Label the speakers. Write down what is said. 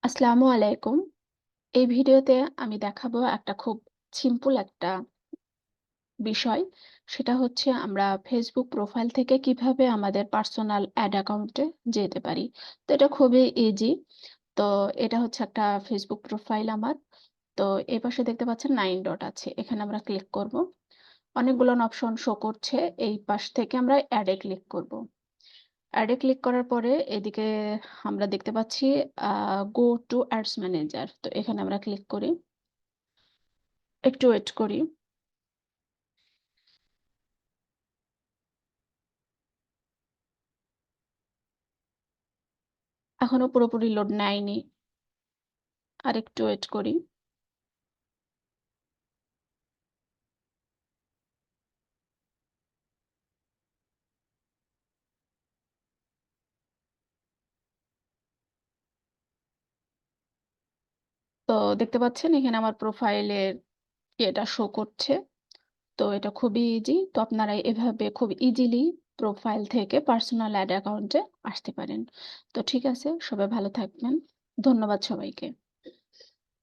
Speaker 1: আসসালামু আলাইকুম। এই ভিডিওতে আমি দেখাবো একটা খুব সিম্পল একটা বিষয়। সেটা হচ্ছে আমরা ফেসবুক প্রোফাইল থেকে কিভাবে আমাদের পার্সোনাল অ্যাড অ্যাকাউন্টে যেতে পারি। তো এটা খুবই ইজি। তো এটা হচ্ছে একটা ফেসবুক প্রোফাইল আমার। তো এই পাশে দেখতে পাচ্ছেন 9 ডট আছে। এখানে আমরা ক্লিক করব। অনেকগুলো অপশন শো করছে। এই পাশ থেকে আমরা অ্যাড এ ক্লিক করব। অ্যাড এ ক্লিক করার পরে এদিকে আমরা দেখতে পাচ্ছি গো টু অ্যাডস ম্যানেজার। তো এখানে আমরা ক্লিক করি। একটু ওয়েট করি। এখনো পুরোপুরি লোড নেয়নি। আরেকটু ওয়েট করি। তো দেখতে পাচ্ছেন এখানে আমার প্রোফাইলের এটা শো করছে। তো এটা খুবই ইজি। তো আপনারা এভাবে খুব ইজিলি প্রোফাইল থেকে পার্সোনাল অ্যাড অ্যাকাউন্টে আসতে পারেন। তো ঠিক আছে, সবাই ভালো থাকবেন। ধন্যবাদ সবাইকে।